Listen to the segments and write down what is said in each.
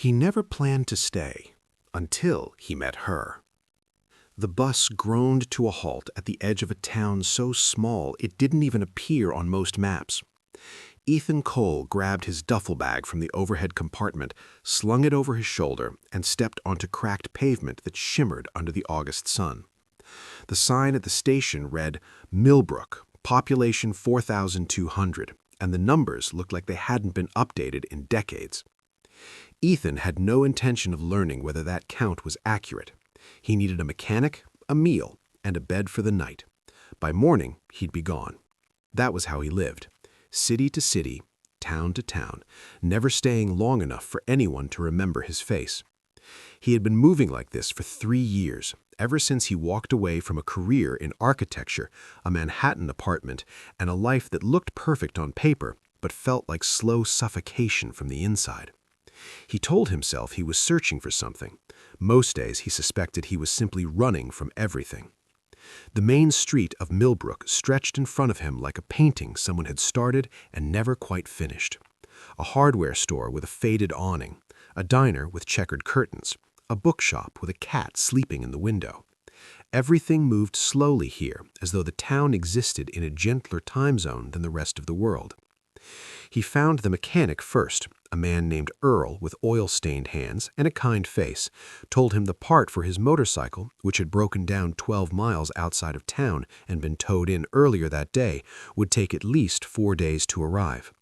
He never planned to stay until he met her. The bus groaned to a halt at the edge of a town so small it didn't even appear on most maps. Ethan Cole grabbed his duffel bag from the overhead compartment, slung it over his shoulder, and stepped onto cracked pavement that shimmered under the August sun. The sign at the station read, Millbrook, population 4,200, and the numbers looked like they hadn't been updated in decades. Ethan had no intention of learning whether that count was accurate. He needed a mechanic, a meal, and a bed for the night. By morning, he'd be gone. That was how he lived. City to city, town to town, never staying long enough for anyone to remember his face. He had been moving like this for 3 years, ever since he walked away from a career in architecture, a Manhattan apartment, and a life that looked perfect on paper, but felt like slow suffocation from the inside. He told himself he was searching for something. Most days he suspected he was simply running from everything. The main street of Millbrook stretched in front of him like a painting someone had started and never quite finished. A hardware store with a faded awning, a diner with checkered curtains, a bookshop with a cat sleeping in the window. Everything moved slowly here, as though the town existed in a gentler time zone than the rest of the world. He found the mechanic first, a man named Earl with oil-stained hands and a kind face, told him the part for his motorcycle, which had broken down 12 miles outside of town and been towed in earlier that day, would take at least 4 days to arrive.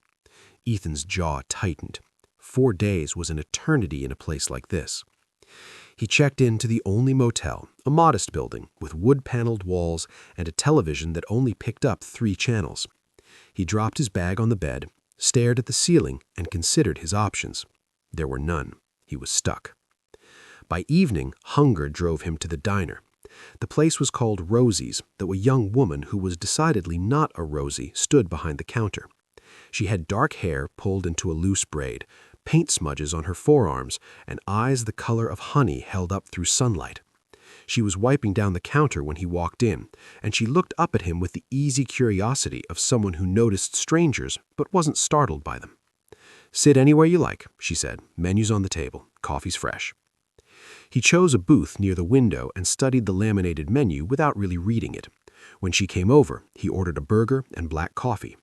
Ethan's jaw tightened. 4 days was an eternity in a place like this. He checked into the only motel, a modest building with wood-paneled walls and a television that only picked up 3 channels. He dropped his bag on the bed, stared at the ceiling, and considered his options. There were none. He was stuck. By evening, hunger drove him to the diner. The place was called Rosie's, though a young woman who was decidedly not a Rosie stood behind the counter. She had dark hair pulled into a loose braid, paint smudges on her forearms, and eyes the color of honey held up through sunlight. She was wiping down the counter when he walked in, and she looked up at him with the easy curiosity of someone who noticed strangers but wasn't startled by them. "Sit anywhere you like," she said. "Menu's on the table. Coffee's fresh." He chose a booth near the window and studied the laminated menu without really reading it. When she came over, he ordered a burger and black coffee.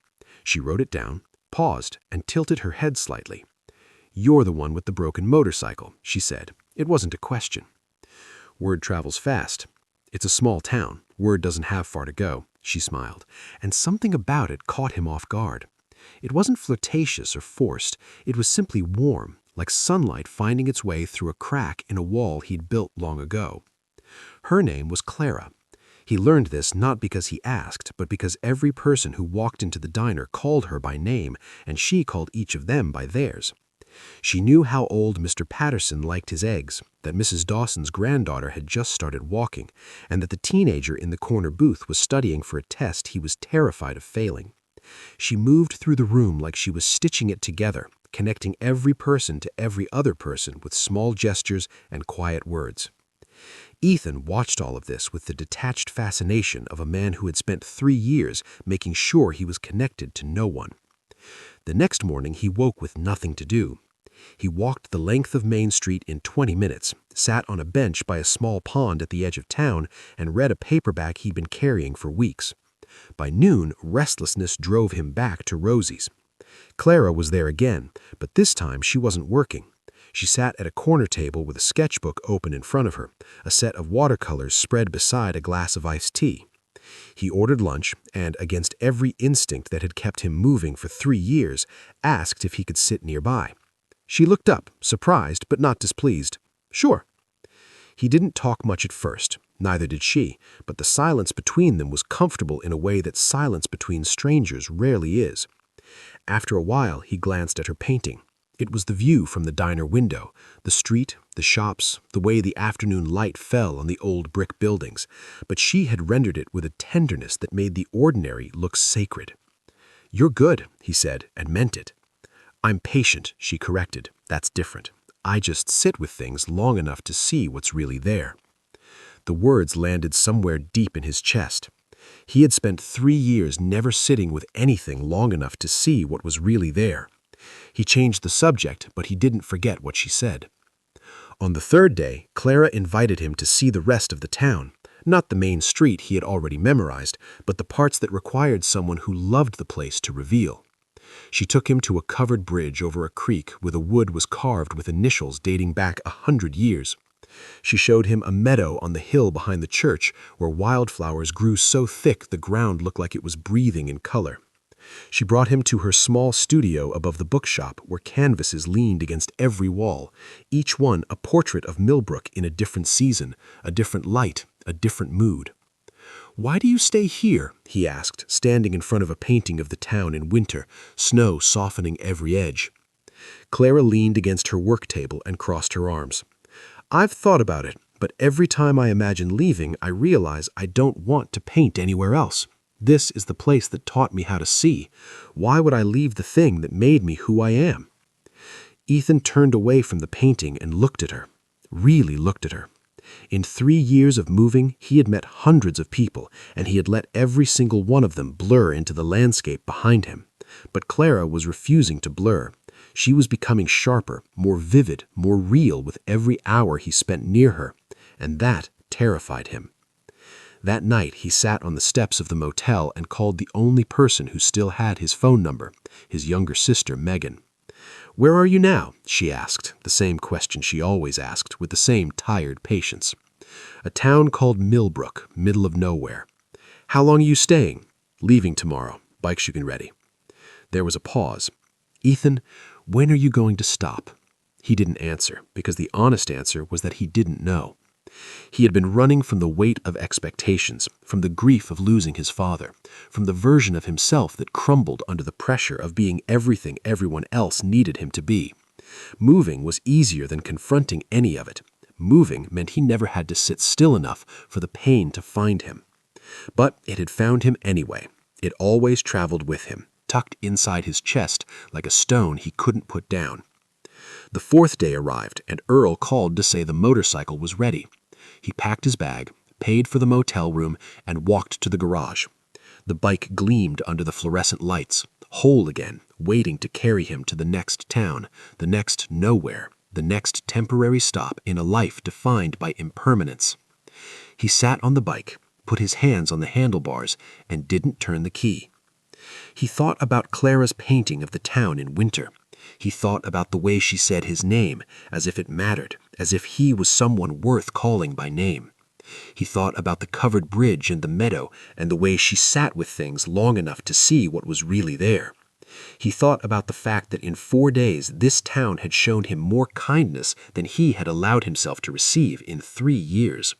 She wrote it down, paused, and tilted her head slightly. "You're the one with the broken motorcycle," she said. It wasn't a question. "Word travels fast. It's a small town. Word doesn't have far to go," she smiled, and something about it caught him off guard. It wasn't flirtatious or forced. It was simply warm, like sunlight finding its way through a crack in a wall he'd built long ago. Her name was Clara. He learned this not because he asked, but because every person who walked into the diner called her by name, and she called each of them by theirs. She knew how old Mr. Patterson liked his eggs, that Mrs. Dawson's granddaughter had just started walking, and that the teenager in the corner booth was studying for a test he was terrified of failing. She moved through the room like she was stitching it together, connecting every person to every other person with small gestures and quiet words. Ethan watched all of this with the detached fascination of a man who had spent 3 years making sure he was connected to no one. The next morning he woke with nothing to do. He walked the length of Main Street in 20 minutes, sat on a bench by a small pond at the edge of town, and read a paperback he'd been carrying for weeks. By noon, restlessness drove him back to Rosie's. Clara was there again, but this time she wasn't working. She sat at a corner table with a sketchbook open in front of her, a set of watercolors spread beside a glass of iced tea. He ordered lunch and, against every instinct that had kept him moving for 3 years, asked if he could sit nearby. She looked up, surprised but not displeased. "Sure." He didn't talk much at first, neither did she, but the silence between them was comfortable in a way that silence between strangers rarely is. After a while, he glanced at her painting. It was the view from the diner window, the street, the shops, the way the afternoon light fell on the old brick buildings, but she had rendered it with a tenderness that made the ordinary look sacred. "You're good," he said, and meant it. "I'm patient," she corrected. "That's different. I just sit with things long enough to see what's really there." The words landed somewhere deep in his chest. He had spent 3 years never sitting with anything long enough to see what was really there. He changed the subject, but he didn't forget what she said. On the third day, Clara invited him to see the rest of the town, not the main street he had already memorized, but the parts that required someone who loved the place to reveal. She took him to a covered bridge over a creek where the wood was carved with initials dating back 100 years. She showed him a meadow on the hill behind the church where wildflowers grew so thick the ground looked like it was breathing in color. She brought him to her small studio above the bookshop where canvases leaned against every wall, each one a portrait of Millbrook in a different season, a different light, a different mood. "Why do you stay here?" he asked, standing in front of a painting of the town in winter, snow softening every edge. Clara leaned against her work table and crossed her arms. "I've thought about it, but every time I imagine leaving, I realize I don't want to paint anywhere else. This is the place that taught me how to see. Why would I leave the thing that made me who I am?" Ethan turned away from the painting and looked at her, really looked at her. In 3 years of moving, he had met hundreds of people, and he had let every single one of them blur into the landscape behind him. But Clara was refusing to blur. She was becoming sharper, more vivid, more real with every hour he spent near her, and that terrified him. That night, he sat on the steps of the motel and called the only person who still had his phone number, his younger sister, Megan. "Where are you now?" she asked, the same question she always asked, with the same tired patience. "A town called Millbrook, middle of nowhere." "How long are you staying?" "Leaving tomorrow. Bike should be ready." There was a pause. "Ethan, when are you going to stop?" He didn't answer, because the honest answer was that he didn't know. He had been running from the weight of expectations, from the grief of losing his father, from the version of himself that crumbled under the pressure of being everything everyone else needed him to be. Moving was easier than confronting any of it. Moving meant he never had to sit still enough for the pain to find him. But it had found him anyway. It always traveled with him, tucked inside his chest like a stone he couldn't put down. The fourth day arrived, and Earl called to say the motorcycle was ready. He packed his bag, paid for the motel room, and walked to the garage. The bike gleamed under the fluorescent lights, whole again, waiting to carry him to the next town, the next nowhere, the next temporary stop in a life defined by impermanence. He sat on the bike, put his hands on the handlebars, and didn't turn the key. He thought about Clara's painting of the town in winter. He thought about the way she said his name, as if it mattered, as if he was someone worth calling by name. He thought about the covered bridge and the meadow, and the way she sat with things long enough to see what was really there. He thought about the fact that in 4 days this town had shown him more kindness than he had allowed himself to receive in 3 years.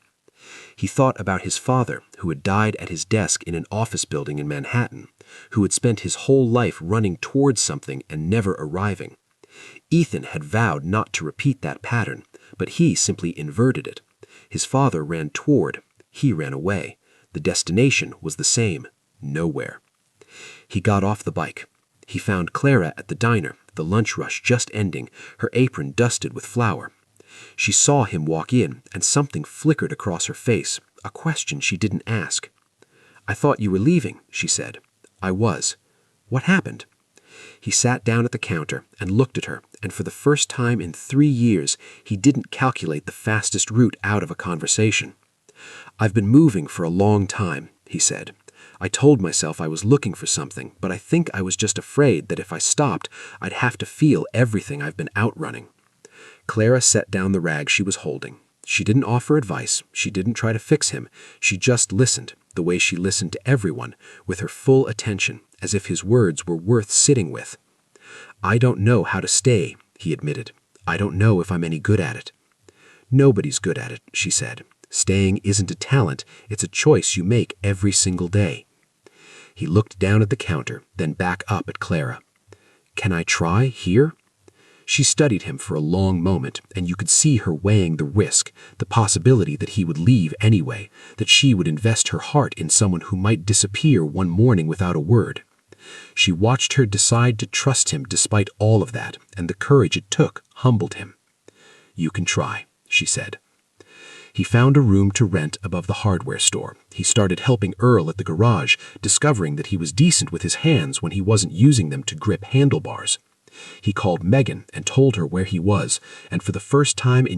He thought about his father, who had died at his desk in an office building in Manhattan, who had spent his whole life running towards something and never arriving. Ethan had vowed not to repeat that pattern, but he simply inverted it. His father ran toward, he ran away. The destination was the same, nowhere. He got off the bike. He found Clara at the diner, the lunch rush just ending, her apron dusted with flour. She saw him walk in, and something flickered across her face, a question she didn't ask. "I thought you were leaving," she said. "I was. What happened?" He sat down at the counter and looked at her, and for the first time in 3 years, he didn't calculate the fastest route out of a conversation. "I've been moving for a long time," he said. "I told myself I was looking for something, but I think I was just afraid that if I stopped, I'd have to feel everything I've been outrunning." Clara set down the rag she was holding. She didn't offer advice. She didn't try to fix him. She just listened, the way she listened to everyone, with her full attention, as if his words were worth sitting with. "I don't know how to stay," he admitted. "I don't know if I'm any good at it." "Nobody's good at it," she said. "Staying isn't a talent. It's a choice you make every single day." He looked down at the counter, then back up at Clara. "Can I try here?" She studied him for a long moment, and you could see her weighing the risk, the possibility that he would leave anyway, that she would invest her heart in someone who might disappear one morning without a word. She watched her decide to trust him despite all of that, and the courage it took humbled him. "You can try," she said. He found a room to rent above the hardware store. He started helping Earl at the garage, discovering that he was decent with his hands when he wasn't using them to grip handlebars. He called Megan and told her where he was, and for the first time in